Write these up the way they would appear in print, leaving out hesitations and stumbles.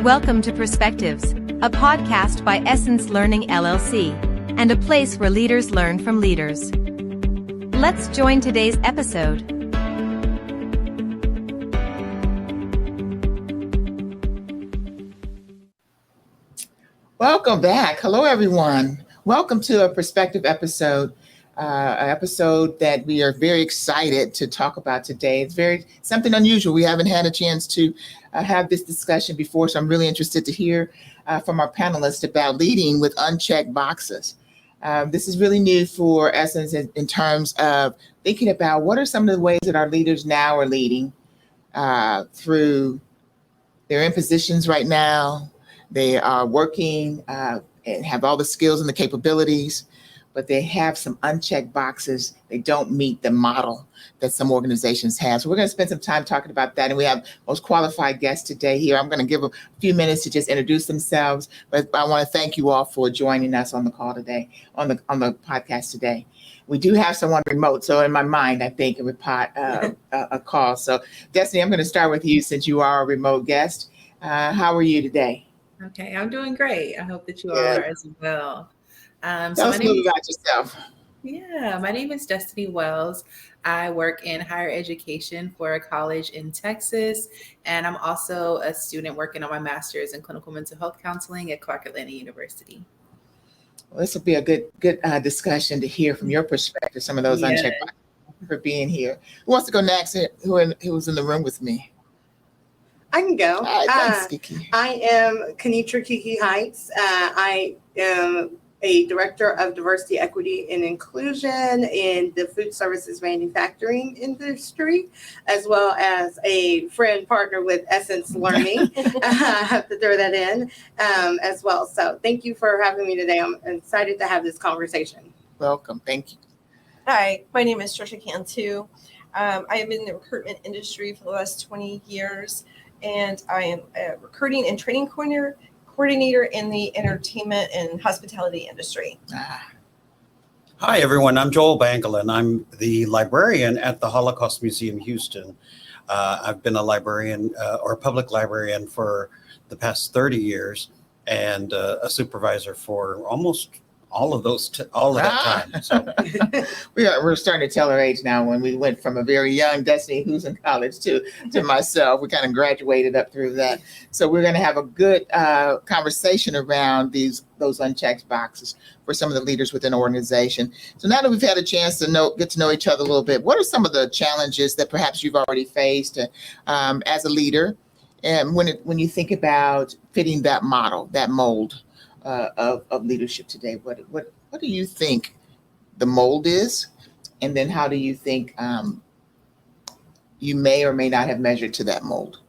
Welcome to Perspectives, a podcast by Essence Learning LLC, and a place where leaders learn from leaders. Let's join today's episode. Welcome back. Hello, everyone. Welcome to a Perspective episode, an episode that we are very excited to talk about today. It's something unusual. We haven't had a chance to have this discussion before, so I'm really interested to hear from our panelists about leading with unchecked boxes. This is really new for Essence in terms of thinking about what are some of the ways that our leaders now are leading through. They're in positions right now. They are working and have all the skills and the capabilities, but they have some unchecked boxes. They don't meet the model that some organizations have. So we're going to spend some time talking about that. And we have most qualified guests today here. I'm going to give a few minutes to just introduce themselves, but I want to thank you all for joining us on the call today, on the podcast today. We do have someone remote. So in my mind, I think it would a call. So Destinee, I'm going to start with you since you are a remote guest. How are you today? Okay, I'm doing great. I hope that you are as well. Tell us a little about yourself. Yeah, my name is Destinee Wells. I work in higher education for a college in Texas, and I'm also a student working on my master's in clinical mental health counseling at Clark Atlanta University. Well, this will be a good discussion to hear from your perspective, some of those unchecked boxes. Thank you for being here. Who wants to go next? Who's in the room with me? I can go. Thanks, Kiki. I am Kanetra Hights. I am a director of diversity, equity, and inclusion in the food services manufacturing industry, as well as a friend partner with Essence Learning. I have to throw that in as well. So thank you for having me today. I'm excited to have this conversation. Welcome. Thank you. Hi, my name is Trisha Cantu. I have been in the recruitment industry for the last 20 years. And I am a recruiting and training coordinator in the entertainment and hospitality industry. Hi, everyone. I'm Joel Bangilan. I'm the librarian at the Holocaust Museum Houston. I've been a librarian or public librarian for the past 30 years and a supervisor for almost all of that time. So we're starting to tell our age now. When we went from a very young Destinee who's in college to myself, we kind of graduated up through that. So we're going to have a good conversation around those unchecked boxes for some of the leaders within the organization. So now that we've had a chance to get to know each other a little bit, what are some of the challenges that perhaps you've already faced as a leader, and when you think about fitting that model, that mold of leadership today? What do you think the mold is, and then how do you think you may or may not have measured to that mold?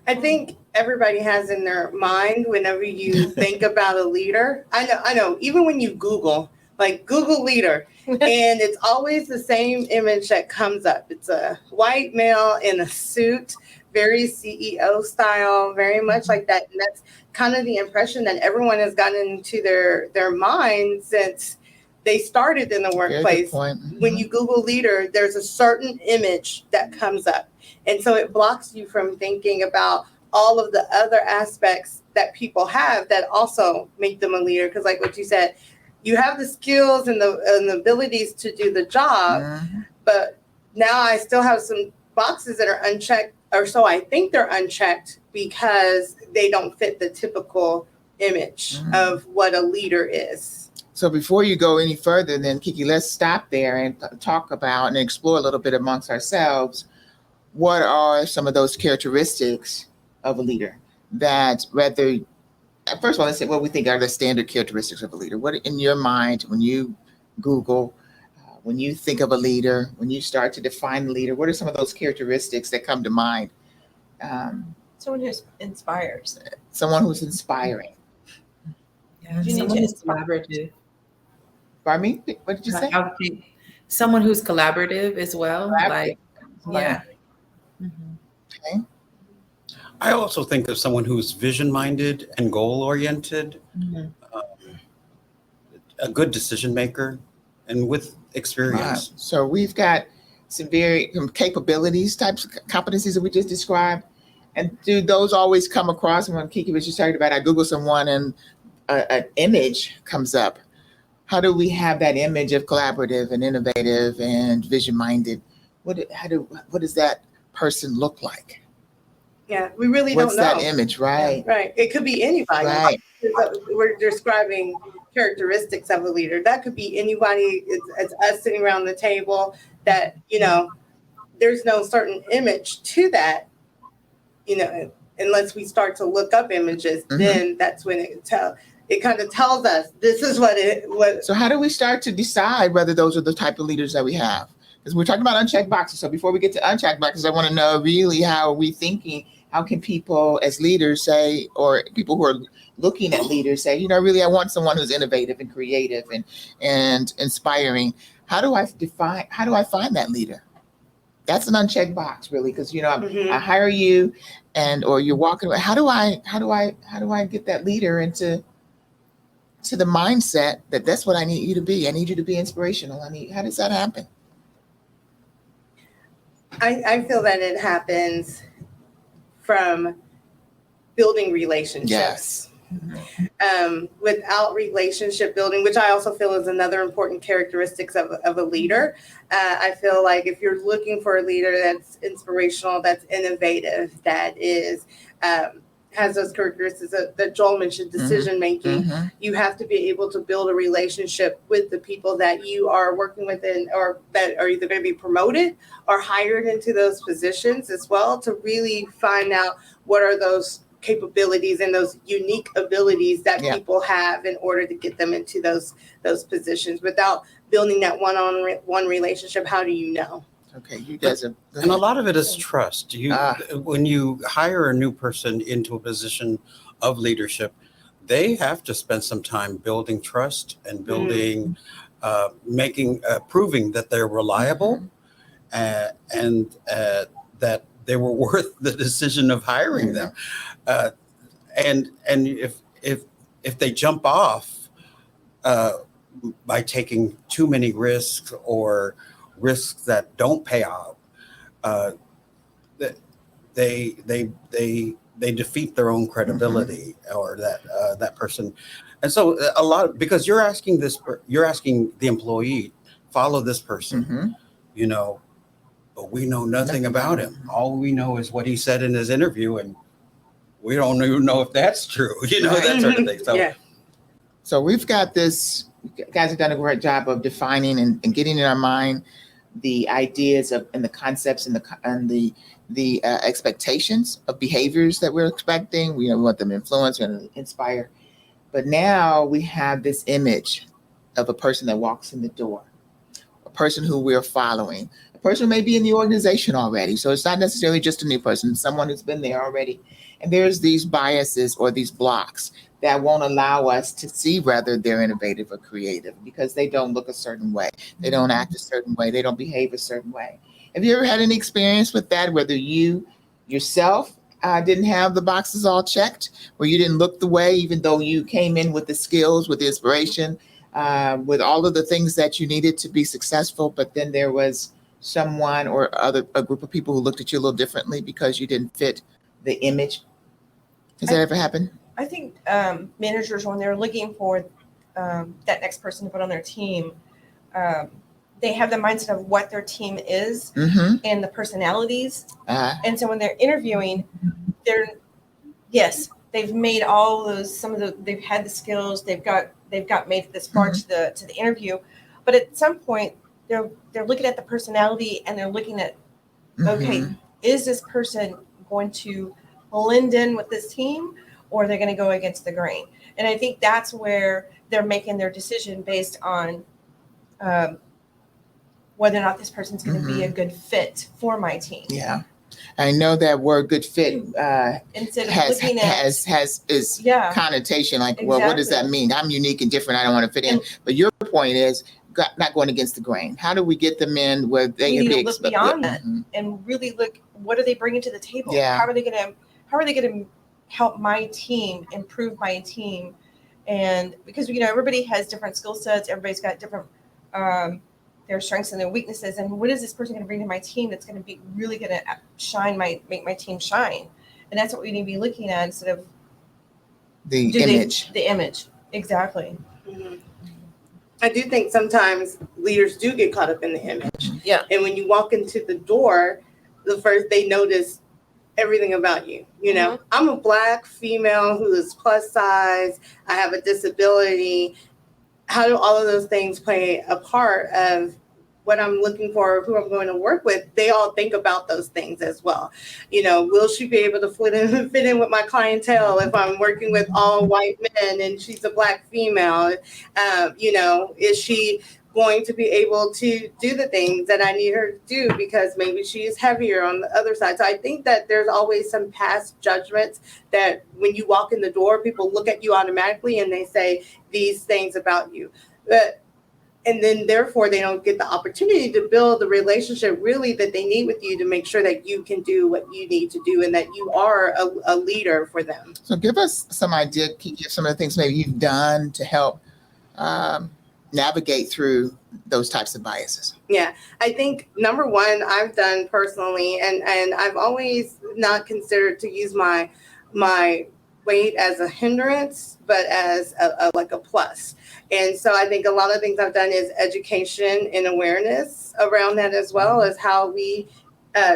I think everybody has in their mind whenever you think about a leader. I know. Even when you Google leader, and it's always the same image that comes up. It's a white male in a suit, very CEO style, very much like that. And that's kind of the impression that everyone has gotten into their mind since they started in the workplace. When you Google leader, there's a certain image that comes up. And so it blocks you from thinking about all of the other aspects that people have that also make them a leader. Because like what you said, you have the skills and the abilities to do the job, but now I still have some boxes that are unchecked, or so I think they're unchecked, because they don't fit the typical image of what a leader is. So before you go any further, then Kiki, let's stop there and talk about and explore a little bit amongst ourselves. What are some of those characteristics of a leader that first of all, let's say what we think are the standard characteristics of a leader. What in your mind, when you Google, when you think of a leader, when you start to define a leader, what are some of those characteristics that come to mind? Someone who inspires. Someone who's inspiring. Yeah, someone who's collaborative. Pardon me? What did you say? I would think someone who's collaborative as well. Okay. I also think of someone who's vision-minded and goal-oriented, a good decision maker, and with experience. Wow. So we've got some capabilities, types of competencies that we just described. And do those always come across? When Kiki was just talking about, I Google someone and an image comes up. How do we have that image of collaborative and innovative and vision-minded? What does that person look like? Yeah, we really What's don't know. that image, right? Yeah, right. It could be anybody. Right. We're describing characteristics of a leader. That could be anybody. It's us sitting around the table that, there's no certain image to that, unless we start to look up images, then that's when it kind of tells us this is what. So how do we start to decide whether those are the type of leaders that we have? Because we're talking about unchecked boxes. So before we get to unchecked boxes, I want to know really how are we thinking? How can people as leaders say, or people who are looking at leaders say, really I want someone who's innovative and creative and inspiring. How do I find that leader? That's an unchecked box, really, because I hire you, or you're walking away. How do I get that leader into the mindset that that's what I need you to be? I need you to be inspirational. How does that happen? I feel that it happens from building relationships. Yes. Without relationship building, which I also feel is another important characteristics of a leader. I feel like if you're looking for a leader that's inspirational, that's innovative, that is has those characteristics that Joel mentioned, decision making, you have to be able to build a relationship with the people that you are working with or that are either going to be promoted or hired into those positions as well, to really find out what are those capabilities and those unique abilities that people have in order to get them into those positions. Without building that one-on-one relationship, how do you know? Okay, you guys are. And a lot of it is trust. When you hire a new person into a position of leadership, they have to spend some time building trust and building, proving that they're reliable, and that they were worth the decision of hiring them. And if they jump off by taking too many risks or risks that don't pay out, they defeat their own credibility, or that person. And so because you're asking the employee, follow this person, but we know nothing about him. All we know is what he said in his interview, and we don't even know if that's true, that sort of thing. So, So we've got this. You guys have done a great job of defining and getting in our mind the ideas and the concepts and the expectations of behaviors that we're expecting. We want them to influence and inspire. But now we have this image of a person that walks in the door, a person who we're following, a person who may be in the organization already. So it's not necessarily just a new person, someone who's been there already. And there's these biases or these blocks that won't allow us to see whether they're innovative or creative, because they don't look a certain way. They don't act a certain way. They don't behave a certain way. Have you ever had any experience with that, whether you yourself didn't have the boxes all checked, where you didn't look the way, even though you came in with the skills, with the inspiration, with all of the things that you needed to be successful, but then there was someone or a group of people who looked at you a little differently because you didn't fit the image? Has that ever happened? I think managers, when they're looking for that next person to put on their team, they have the mindset of what their team is and the personalities. And so when they're interviewing, they've made all those, they've had the skills, they've got made it this far to the interview. But at some point, they're looking at the personality and they're looking at, okay, is this person going to blend in with this team, or they're going to go against the grain? And I think that's where they're making their decision based on whether or not this person's going to be a good fit for my team. Yeah. I know that word "good fit" Instead of has looking at connotation, like, well, what does that mean? I'm unique and different. I don't want to fit in. But your point is not going against the grain. How do we get them in where they can be look beyond that and really look, what are they bringing to the table? Yeah. How are they going to help my team, improve my team? And because everybody has different skill sets, everybody's got different their strengths and their weaknesses, and what is this person going to bring to my team that's going to be really going to make my team shine? And that's what we need to be looking at instead of The image. The image, exactly. Mhm. I do think sometimes leaders do get caught up in the image. Yeah. And when you walk into the door, they notice everything about you. You know, I'm a Black female who is plus size. I have a disability. How do all of those things play a part of what I'm looking for, who I'm going to work with? They all think about those things as well. You know, will she be able to fit in with my clientele if I'm working with all white men and she's a Black female? You know, is she going to be able to do the things that I need her to do because maybe she is heavier on the other side? So I think that there's always some past judgments that when you walk in the door, people look at you automatically and they say these things about you. And then therefore they don't get the opportunity to build the relationship really that they need with you to make sure that you can do what you need to do and that you are a leader for them. So give us some idea, give some of the things maybe you've done to help navigate through those types of biases. Yeah, I think number one, I've done personally, and I've always not considered to use my weight as a hindrance, but as a plus. And so I think a lot of things I've done is education and awareness around that, as well as how we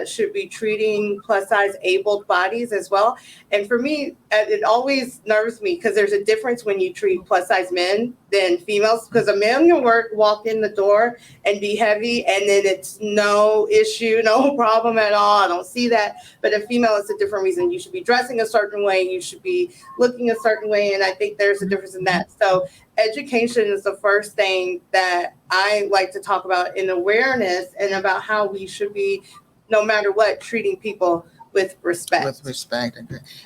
should be treating plus size abled bodies as well. And for me, it always nerves me because there's a difference when you treat plus size men than females, because a man can walk in the door and be heavy and then it's no issue, no problem at all. I don't see that. But a female, it's a different reason. You should be dressing a certain way. You should be looking a certain way. And I think there's a difference in that. So education is the first thing that I like to talk about in awareness and about how we should be, no matter what, treating people with respect. With respect.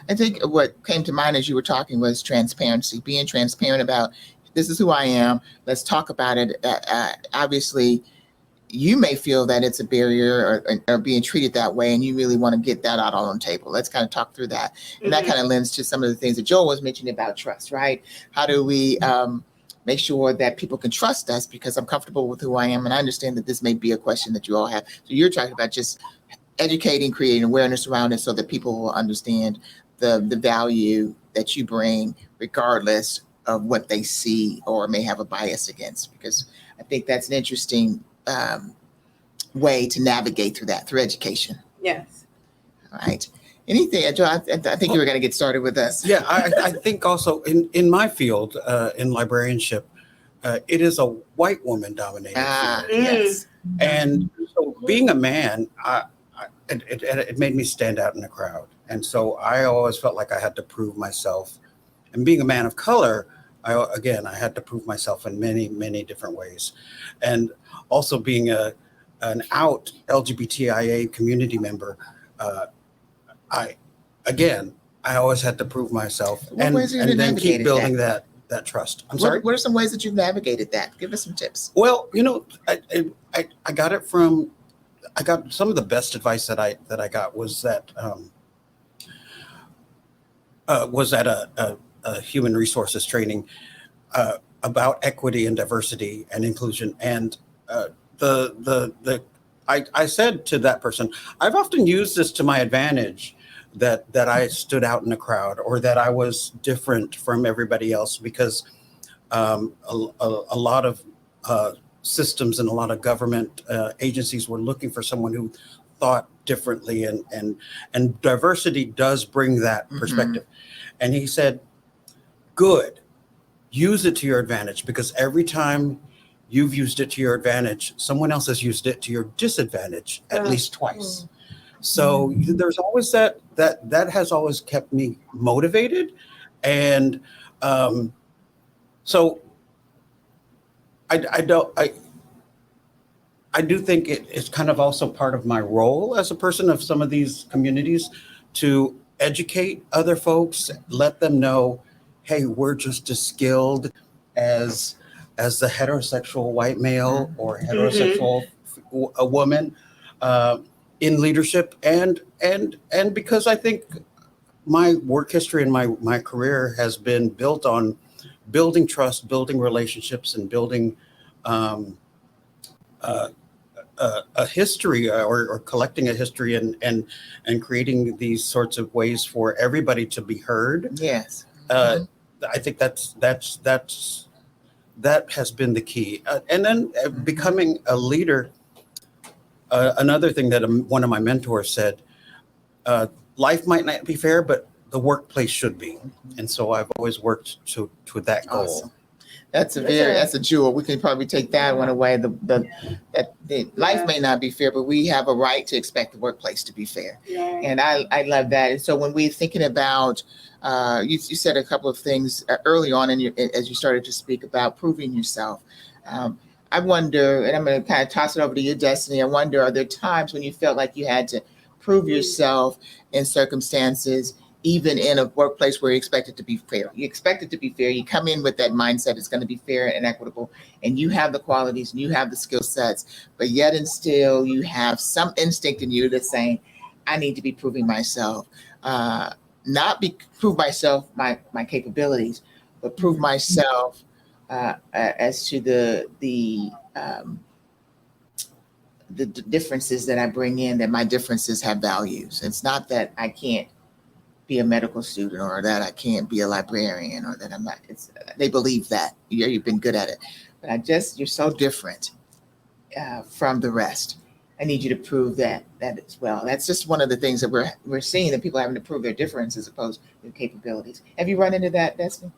I think what came to mind as you were talking was transparency, being transparent about this is who I am. Let's talk about it. Obviously, you may feel that it's a barrier or being treated that way, and you really want to get that out on the table. Let's kind of talk through that. And that kind of lends to some of the things that Joel was mentioning about trust, right? How do we make sure that people can trust us because I'm comfortable with who I am? And I understand that this may be a question that you all have. So you're talking about just educating, creating awareness around it so that people will understand the value that you bring regardless of what they see or may have a bias against, because I think that's an interesting way to navigate through that, through education. Yes. All right. Anything, Joe? I think you were going to get started with us. Yeah, I think also in my field, in librarianship, it is a white woman dominated field. Yes. And so being a man, it made me stand out in a crowd. And so I always felt like I had to prove myself. And being a man of color, I had to prove myself in many, many different ways. And also being an out LGBTIA community member, I always had to prove mymyself and then keep building that trust. I'm sorry. What are some ways that you've navigated that? Give us some tips. Well, I got it from, I got some of the best advice that I got was that was at a human resources training about equity and diversity and inclusion. And I said to that person, I've often used this to my advantage, that I stood out in a crowd or that I was different from everybody else, because a lot of systems and a lot of government agencies were looking for someone who thought differently, and diversity does bring that perspective. And he said, good, use it to your advantage, because every time you've used it to your advantage, someone else has used it to your disadvantage at least twice. So there's always that has always kept me motivated. And so I do think it's kind of also part of my role as a person of some of these communities to educate other folks, let them know, hey, we're just as skilled as the heterosexual white male or heterosexual a woman in leadership, and because I think my work history and my career has been built on building trust, building relationships, and building a history or collecting a history and creating these sorts of ways for everybody to be heard. Yes. I think that has been the key. And then becoming a leader. Another thing that one of my mentors said, life might not be fair, but the workplace should be. And so I've always worked to that goal. Awesome. That's a jewel. We can probably take that one away. The life may not be fair, but we have a right to expect the workplace to be fair. Yeah. And I love that. And so when we're thinking about, you said a couple of things early on as you started to speak about proving yourself. I wonder, and I'm going to kind of toss it over to you, Destinee. I wonder, are there times when you felt like you had to prove yourself in circumstances, even in a workplace where you expect it to be fair? You expect it to be fair. You come in with that mindset, it's going to be fair and equitable, and you have the qualities and you have the skill sets, but yet and still you have some instinct in you that's saying, I need to be proving myself, prove myself, my capabilities, but prove myself as to the differences that I bring in, that my differences have values. It's not that I can't be a medical student or that I can't be a librarian or that I'm not. They believe that you've been good at it, but you're so different from the rest. I need you to prove that as well. That's just one of the things that we're seeing, that people having to prove their difference as opposed to their capabilities. Have you run into that, Destinee?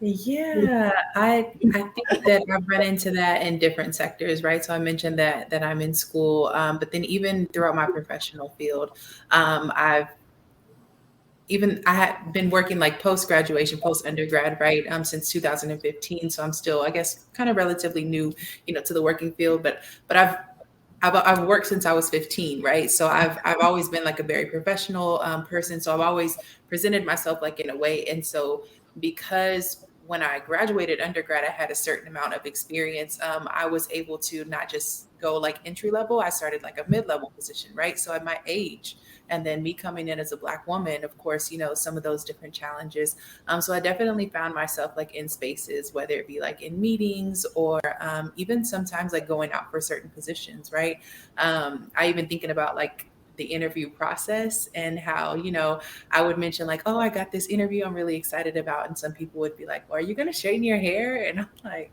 Yeah, I think that I've run into that in different sectors, right? So I mentioned that I'm in school, but then even throughout my professional field, I had been working like post-graduation, post-undergrad, right? Since 2015. So I'm still, I guess, kind of relatively new, to the working field, but I've worked since I was 15, right? So I've always been like a very professional person. So I've always presented myself like in a way. And so because when I graduated undergrad, I had a certain amount of experience, I was able to not just go like entry level, I started like a mid-level position, right? So at my age, and then me coming in as a Black woman, of course, some of those different challenges. So I definitely found myself like in spaces, whether it be like in meetings or even sometimes like going out for certain positions, right? I even thinking about like the interview process and how, I would mention like, oh, I got this interview I'm really excited about. And some people would be like, well, are you going to straighten your hair? And I'm like,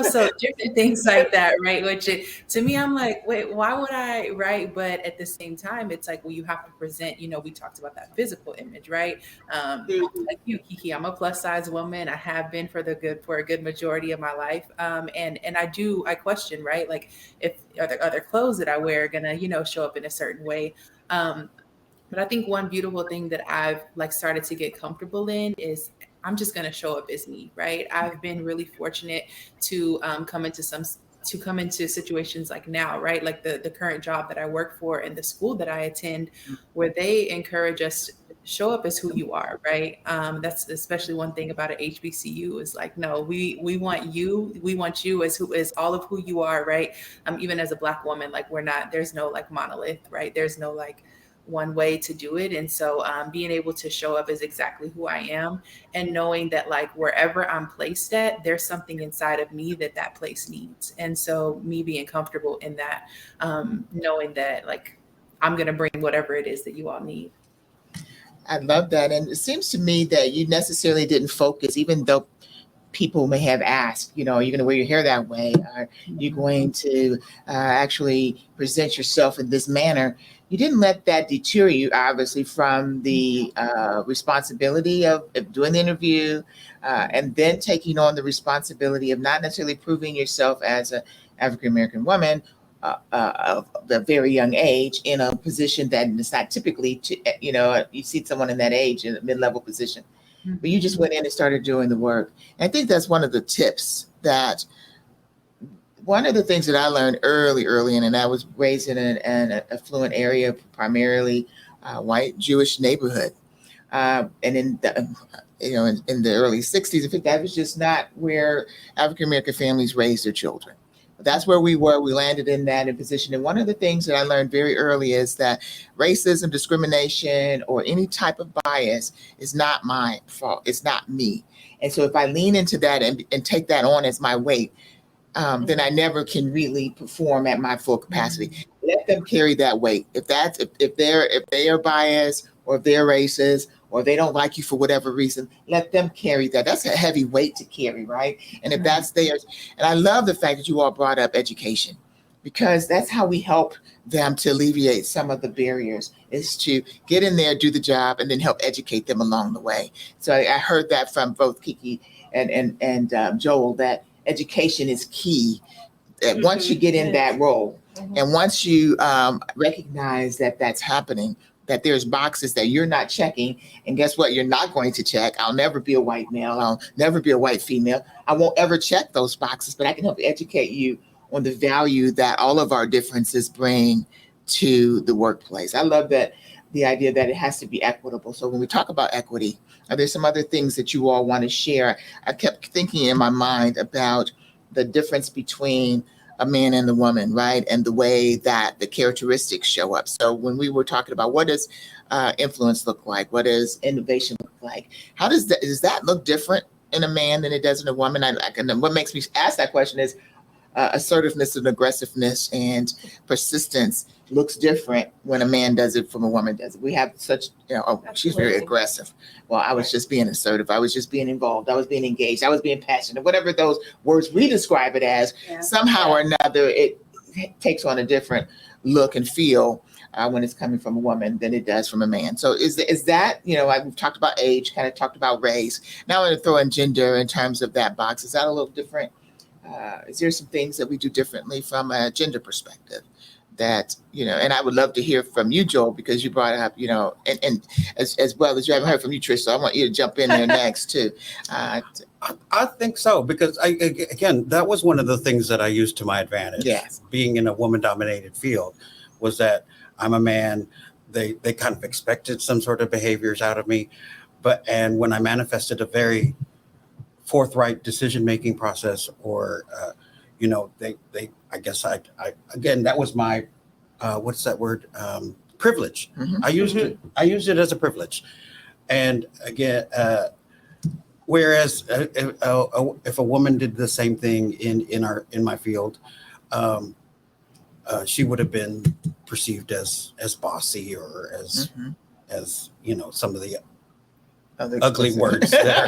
so different things like that, right? Which to me, I'm like, wait, why would I, right? But at the same time, it's like, well, you have to present, we talked about that physical image, right? Like you, Kiki, I'm a plus size woman. I have been for a good majority of my life. And I question, right? Like if are the other clothes that I wear are gonna, show up in a certain way. But I think one beautiful thing that I've like started to get comfortable in is I'm just going to show up as me, right? I've been really fortunate to come into situations like now, right? Like the current job that I work for and the school that I attend, where they encourage us to show up as who you are, right? That's especially one thing about an HBCU is like, no, we want you as all of who you are, right? Even as a Black woman, like there's no like monolith, right? There's no like one way to do it. And so being able to show up as exactly who I am and knowing that like wherever I'm placed at, there's something inside of me that place needs. And so me being comfortable in that, knowing that like I'm going to bring whatever it is that you all need. I love that. And it seems to me that you necessarily didn't focus, even though people may have asked, are you going to wear your hair that way? Are you going to actually present yourself in this manner? You didn't let that deter you, obviously, from the responsibility of doing the interview and then taking on the responsibility of not necessarily proving yourself as an African-American woman of a very young age in a position that is not typically, you see someone in that age in a mid-level position. But you just went in and started doing the work. And I think that's one of the tips one of the things that I learned early, and I was raised in an affluent area, primarily white Jewish neighborhood. And in the early 60s, I think that was just not where African-American families raised their children. But that's where we were. We landed in that position. And one of the things that I learned very early is that racism, discrimination, or any type of bias is not my fault. It's not me. And so if I lean into that and take that on as my weight, then I never can really perform at my full capacity. Let them carry that weight. If they are biased, or if they're racist, or they don't like you for whatever reason, let them carry that. That's a heavy weight to carry, right? And if that's theirs, and I love the fact that you all brought up education, because that's how we help them to alleviate some of the barriers, is to get in there, do the job, and then help educate them along the way. So I heard that from both Kiki and Joel, that education is key. That once you get in that role, and once you recognize that that's happening, that there's boxes that you're not checking, and guess what? You're not going to check. I'll never be a white male. I'll never be a white female. I won't ever check those boxes, but I can help educate you on the value that all of our differences bring to the workplace. I love that, the idea that it has to be equitable. So when we talk about equity, are there some other things that you all want to share? I kept thinking in my mind about the difference between a man and a woman, right? And the way that the characteristics show up. So when we were talking about what does influence look like? What does innovation look like? How does that look different in a man than it does in a woman? And what makes me ask that question is assertiveness and aggressiveness and persistence looks different when a man does it from a woman does it. We have such, she's very aggressive. Well, I was just being assertive. I was just being involved. I was being engaged. I was being passionate. Whatever those words we describe it as, somehow or another, it takes on a different look and feel when it's coming from a woman than it does from a man. So is that, we've talked about age, kind of talked about race. Now I'm going to throw in gender in terms of that box. Is that a little different? Is there some things that we do differently from a gender perspective that, and I would love to hear from you, Joel, because you brought it up, and as well as you haven't heard from you, Trish, so I want you to jump in there next too. I think so, because again, that was one of the things that I used to my advantage. Yes. Being in a woman-dominated field was that I'm a man. They kind of expected some sort of behaviors out of me, and when I manifested a very forthright decision-making process, or I guess I again, that was my what's that word, privilege. I used it as a privilege. And again, whereas if a woman did the same thing in my field, she would have been perceived as bossy, or as some of the ugly words that are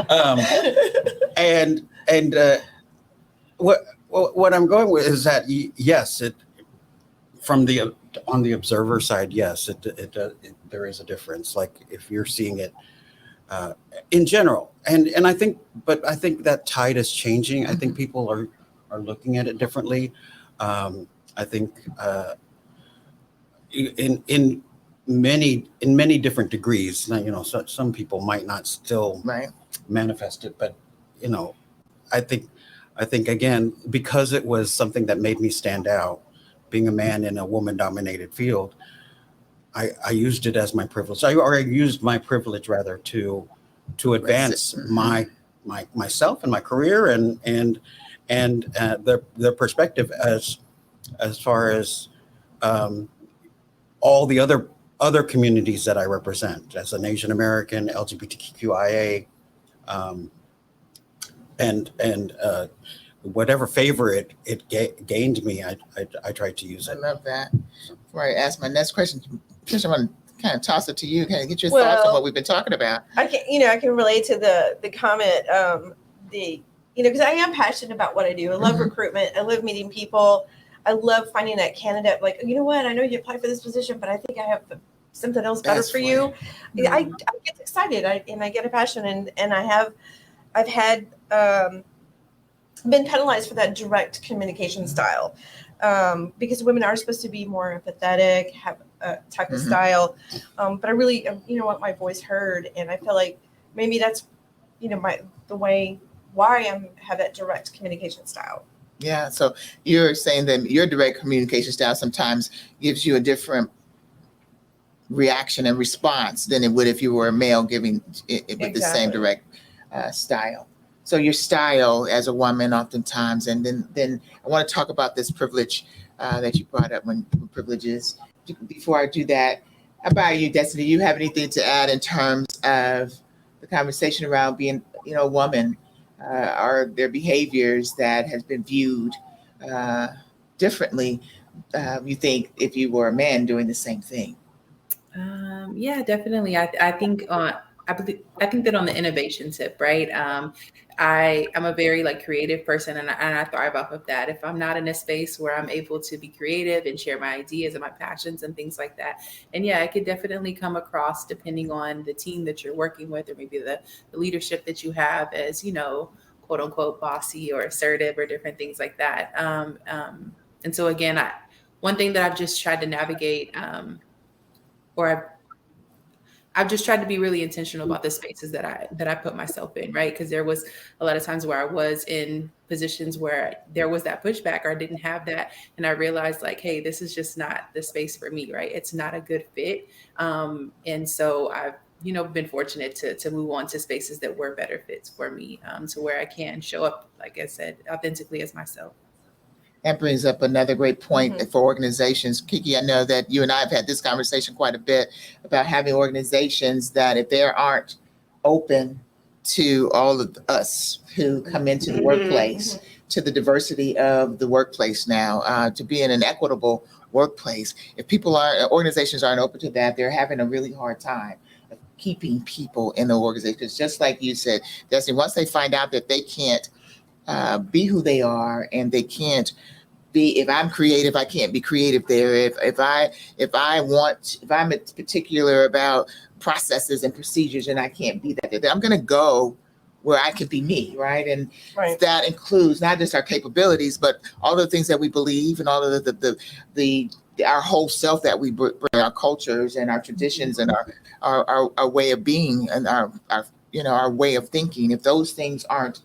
out there. And what I'm going with is that yes, on the observer side, yes, there is a difference. Like if you're seeing it in general, and I think that tide is changing. I think people are looking at it differently. I think in many different degrees. Now, some people might not still manifest it, but I think again, because it was something that made me stand out, being a man in a woman-dominated field, I used it as my privilege. I used my privilege rather to advance myself and my career and their perspective as far as all the other communities that I represent as an Asian American, LGBTQIA, and whatever favor it gained me, I tried to use it. I love that. Before I ask my next question, Trisha, I want to kind of toss it to you, kind of get your thoughts on what we've been talking about. I can relate to the comment, because I am passionate about what I do. I love recruitment. I love meeting people. I love finding that candidate. Like, you know what? I know you applied for this position, but I think I have something else better for you. I get excited and I get a passion, and I've had been penalized for that direct communication style, because women are supposed to be more empathetic, have a type of style, but I really want my voice heard, and I feel like maybe that's why I have that direct communication style. Yeah, so you're saying that your direct communication style sometimes gives you a different reaction and response than it would if you were a male giving it with the same direct style. So your style as a woman oftentimes, and then I want to talk about this privilege that you brought up when privileges. Before I do that, how about you, Destinee? Do you have anything to add in terms of the conversation around being, a woman are there behaviors that has been viewed differently, you think, if you were a man doing the same thing? Yeah, definitely. I think I think that on the innovation tip, right? I'm a very like creative person, and I thrive off of that. If I'm not in a space where I'm able to be creative and share my ideas and my passions and things like that, and yeah, it could definitely come across depending on the team that you're working with, or maybe the leadership that you have, as quote unquote bossy or assertive or different things like that. And so again, one thing that I've just tried to navigate. Or I've just tried to be really intentional about the spaces that I put myself in, right? Because there was a lot of times where I was in positions where there was that pushback, or I didn't have that, and I realized like, hey, this is just not the space for me, right? It's not a good fit, and so I've been fortunate to move on to spaces that were better fits for me, to where I can show up, like I said, authentically as myself. That brings up another great point for organizations. Kiki, I know that you and I have had this conversation quite a bit about having organizations that if they aren't open to all of us who come into the workplace, to the diversity of the workplace now, to be in an equitable workplace, if organizations aren't open to that, they're having a really hard time of keeping people in the organization. Because just like you said, Destinee, once they find out that they can't be who they are, and they can't be, if I'm creative, I can't be creative there. If I'm particular about processes and procedures, and I can't be that, then I'm going to go where I can be me, right? And that includes not just our capabilities, but all the things that we believe, and all of our whole self that we bring, our cultures and our traditions and our way of being, and our way of thinking. If those things aren't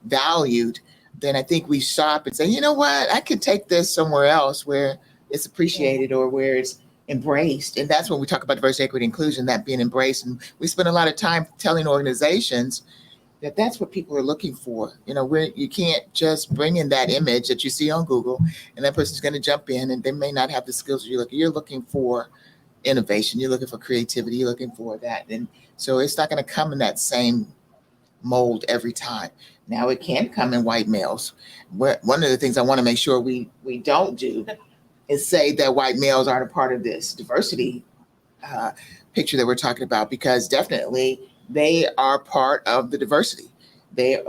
valued, then I think we stop and say, you know what, I could take this somewhere else where it's appreciated or where it's embraced. And that's when we talk about diversity, equity, inclusion, that being embraced. And we spend a lot of time telling organizations that that's what people are looking for. You can't just bring in that image that you see on Google, and that person's going to jump in, and they may not have the skills you're looking for. Innovation, you're looking for creativity, you're looking for that. And so it's not going to come in that same mold every time. Now it can come in white males. One of the things I want to make sure we don't do is say that white males aren't a part of this diversity picture that we're talking about, because definitely they are part of the diversity. They're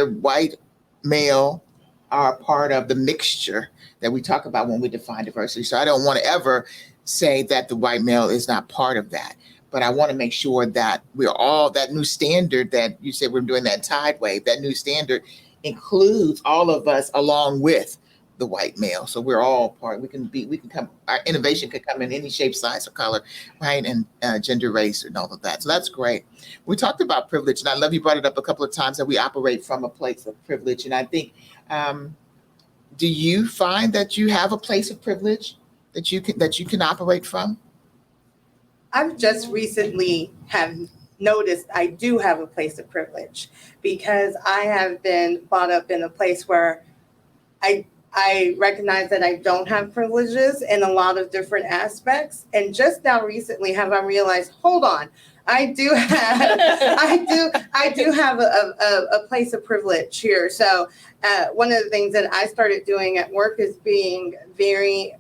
white male are part of the mixture that we talk about when we define diversity. So I don't want to ever say that the white male is not part of that. But I want to make sure that we're all, that new standard that you said we're doing, that tide wave, that new standard includes all of us along with the white male. So we're all part. We can come. Our innovation could come in any shape, size, or color, right? And gender, race, and all of that. So that's great. We talked about privilege, and I love you brought it up a couple of times, that we operate from a place of privilege. And I think, do you find that you have a place of privilege that you can operate from? I've just recently have noticed I do have a place of privilege, because I have been brought up in a place where I recognize that I don't have privileges in a lot of different aspects. And just now recently have I realized, hold on, I do have a place of privilege here. So one of the things that I started doing at work is being very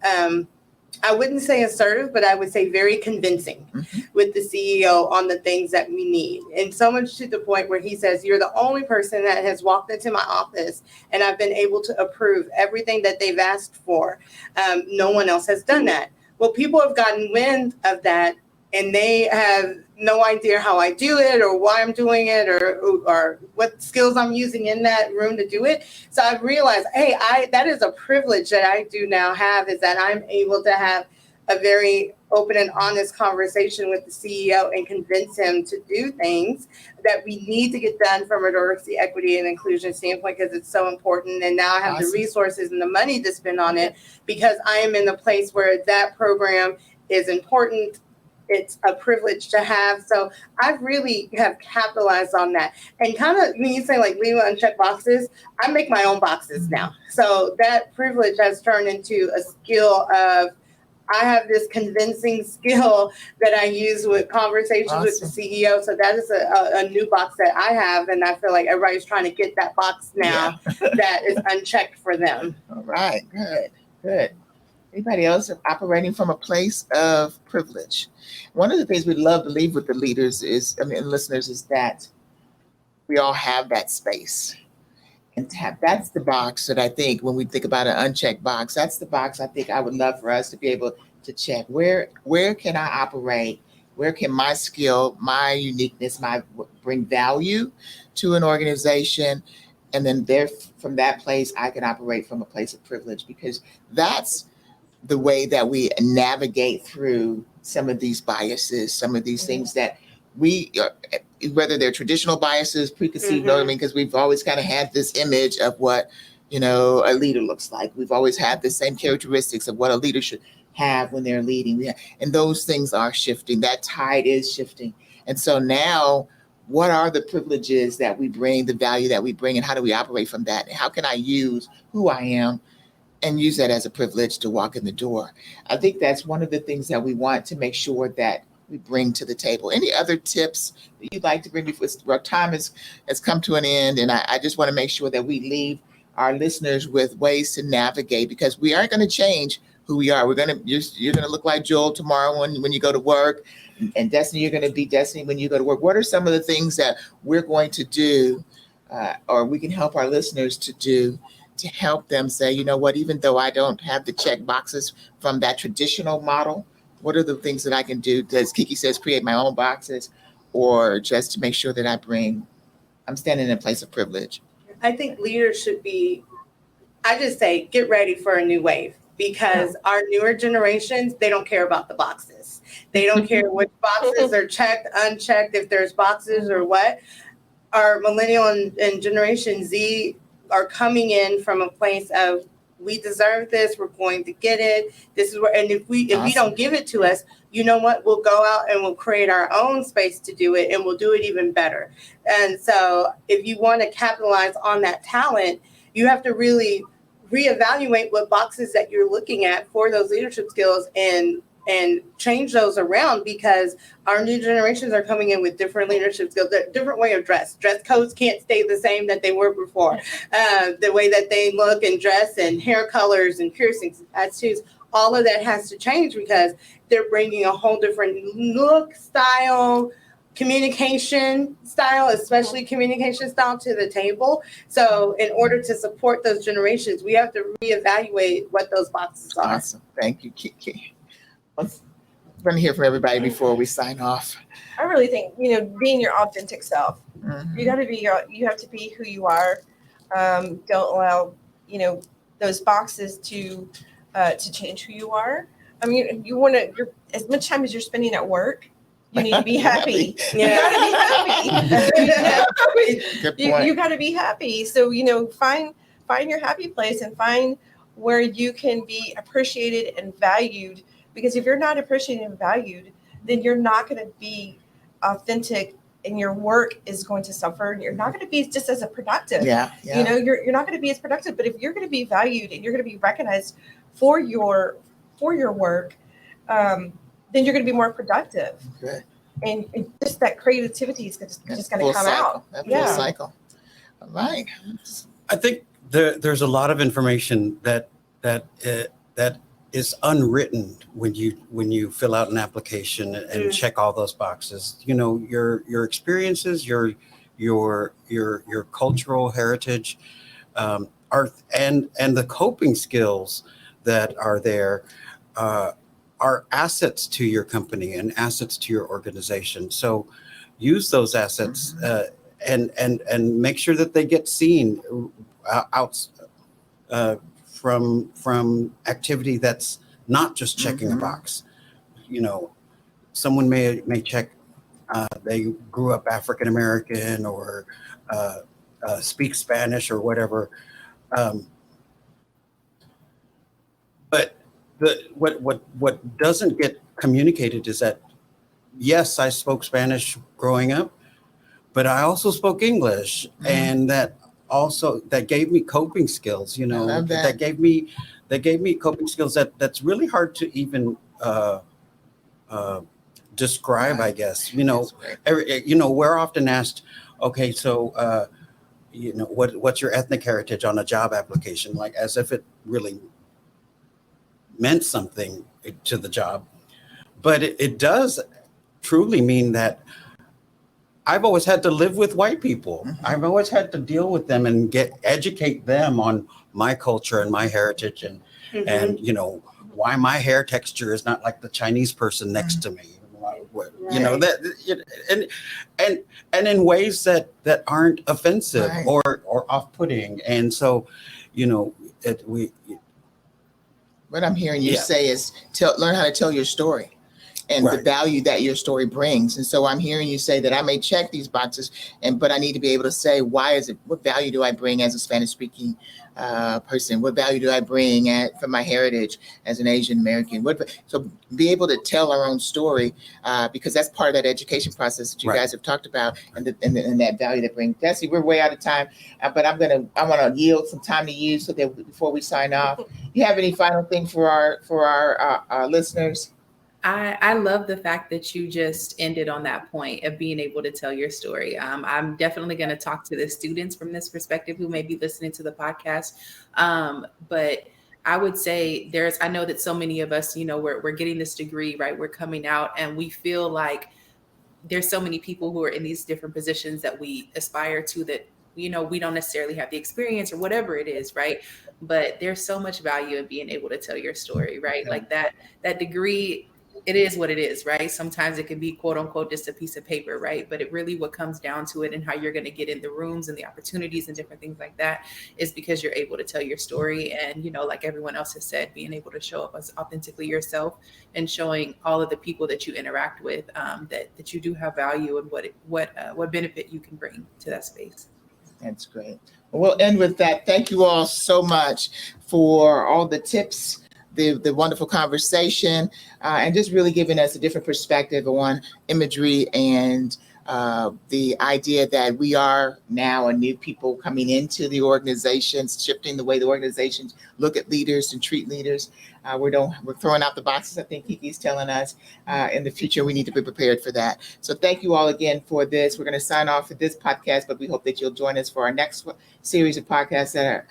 I wouldn't say assertive, but I would say very convincing with the CEO on the things that we need. And so much to the point where he says, you're the only person that has walked into my office and I've been able to approve everything that they've asked for. No one else has done that. Well, people have gotten wind of that, and they have no idea how I do it, or why I'm doing it, or what skills I'm using in that room to do it. So I've realized, hey, that is a privilege that I do now have, is that I'm able to have a very open and honest conversation with the CEO and convince him to do things that we need to get done from a diversity, equity, and inclusion standpoint, because it's so important. And now I have the resources and the money to spend on it, because I am in a place where that program is important. It's a privilege to have. So I really have capitalized on that. And kind of when you say like leave unchecked boxes, I make my own boxes now. So that privilege has turned into a skill of, I have this convincing skill that I use with conversations with the CEO. So that is a new box that I have. And I feel like everybody's trying to get that box now that is unchecked for them. All right, good. Anybody else operating from a place of privilege? One of the things we'd love to leave with the leaders listeners is that we all have that space. And that's the box that I think when we think about an unchecked box, that's the box I think I would love for us to be able to check. Where can I operate? Where can my skill, my uniqueness, bring value to an organization? And then from that place, I can operate from a place of privilege, because that's the way that we navigate through some of these biases, some of these things that whether they're traditional biases, preconceived notion, because we've always kind of had this image of what, a leader looks like. We've always had the same characteristics of what a leader should have when they're leading. And those things are shifting. That tide is shifting. And so now, what are the privileges that we bring, the value that we bring, and how do we operate from that? And how can I use who I am and use that as a privilege to walk in the door? I think that's one of the things that we want to make sure that we bring to the table. Any other tips that you'd like to bring before our time has come to an end? And I just want to make sure that we leave our listeners with ways to navigate, because we aren't going to change who we are. You're going to look like Joel tomorrow when you go to work, and Destinee, you're going to be Destinee when you go to work. What are some of the things that we're going to do, or we can help our listeners to do, to help them say, you know what, even though I don't have the check boxes from that traditional model, what are the things that I can do, as Kiki says, create my own boxes, or just to make sure that I'm standing in a place of privilege? I think leaders should I just say, get ready for a new wave, because our newer generations, they don't care about the boxes. They don't care which boxes are checked, unchecked, if there's boxes or what. Our millennial and Generation Z are coming in from a place of, we deserve this, we're going to get it. This is where, and if we don't give it to us, you know what, we'll go out and we'll create our own space to do it, and we'll do it even better. And so if you want to capitalize on that talent, you have to really reevaluate what boxes that you're looking at for those leadership skills and change those around, because our new generations are coming in with different leadership skills, different way of dress. Dress codes can't stay the same that they were before. The way that they look and dress, and hair colors and piercings, tattoos, all of that has to change, because they're bringing a whole different look, style, communication style, especially communication style, to the table. So in order to support those generations, we have to reevaluate what those boxes are. Awesome. Thank you, Kiki. Let's run here for everybody before we sign off. I really think, being your authentic self. You got to be you have to be who you are. Don't allow, those boxes to change who you are. I mean, you want to, as much time as you're spending at work, you need to be happy. You got to be happy. Good point. You got to be happy. So, find your happy place and find where you can be appreciated and valued. Because if you're not appreciated and valued, then you're not going to be authentic, and your work is going to suffer, and you're not going to be just as productive. Yeah. You're not going to be as productive. But if you're going to be valued and you're going to be recognized for your work, then you're going to be more productive. Good. And just that creativity is just going to come out. That full cycle. All right. I think there's a lot of information that is unwritten when you fill out an application and check all those boxes. Your experiences, your cultural heritage, and the coping skills that are there are assets to your company and assets to your organization. So use those assets and make sure that they get seen out from activity that's not just checking a box. Someone may check they grew up African American or speak Spanish or whatever. But what doesn't get communicated is that, yes, I spoke Spanish growing up, but I also spoke English, and that also that gave me coping skills, I love that. that gave me coping skills that's really hard to even describe, I guess. That's great. We're often asked, okay, so what's your ethnic heritage on a job application, like as if it really meant something to the job. But it does truly mean that I've always had to live with white people. Mm-hmm. I've always had to deal with them and educate them on my culture and my heritage and why my hair texture is not like the Chinese person next to me. And in ways that aren't offensive or off-putting. And so, what I'm hearing you say is learn how to tell your story and the value that your story brings. And so I'm hearing you say that I may check these boxes, but I need to be able to say, what value do I bring as a Spanish speaking person? What value do I bring from my heritage as an Asian American? So be able to tell our own story, because that's part of that education process that you guys have talked about, and that value that brings. Desi, we're way out of time, but I want to yield some time to you so that before we sign off, you have any final thing for our listeners? I love the fact that you just ended on that point of being able to tell your story. I'm definitely going to talk to the students from this perspective who may be listening to the podcast. But I would say I know that so many of us, we're getting this degree, right? We're coming out and we feel like there's so many people who are in these different positions that we aspire to that, we don't necessarily have the experience or whatever it is, right? But there's so much value in being able to tell your story, right? Like that degree, it is what it is, right? Sometimes it can be quote unquote just a piece of paper, right? But it really what comes down to it and how you're going to get in the rooms and the opportunities and different things like that is because you're able to tell your story. And, like everyone else has said, being able to show up as authentically yourself and showing all of the people that you interact with that you do have value and what benefit you can bring to that space. That's great. We'll end with that. Thank you all so much for all the tips, the wonderful conversation, and just really giving us a different perspective on imagery and the idea that we are now a new people coming into the organizations, shifting the way the organizations look at leaders and treat leaders. We're throwing out the boxes. I think Kiki's telling us in the future we need to be prepared for that. So thank you all again for this. We're going to sign off for this podcast, but we hope that you'll join us for our next series of podcasts that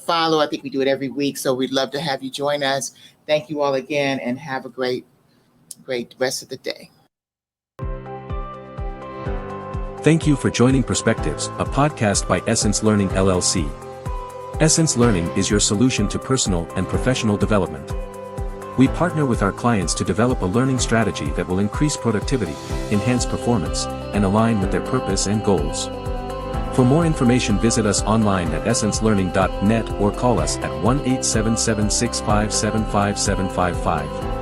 follow. I think we do it every week, so we'd love to have you join us. Thank you all again, and have a great rest of the day. Thank you for joining Perspectives, a podcast by Essence Learning LLC. Essence Learning is your solution to personal and professional development. We partner with our clients to develop a learning strategy that will increase productivity, enhance performance, and align with their purpose and goals. For more information, visit us online at essencelearning.net or call us at 1-877-657-5755.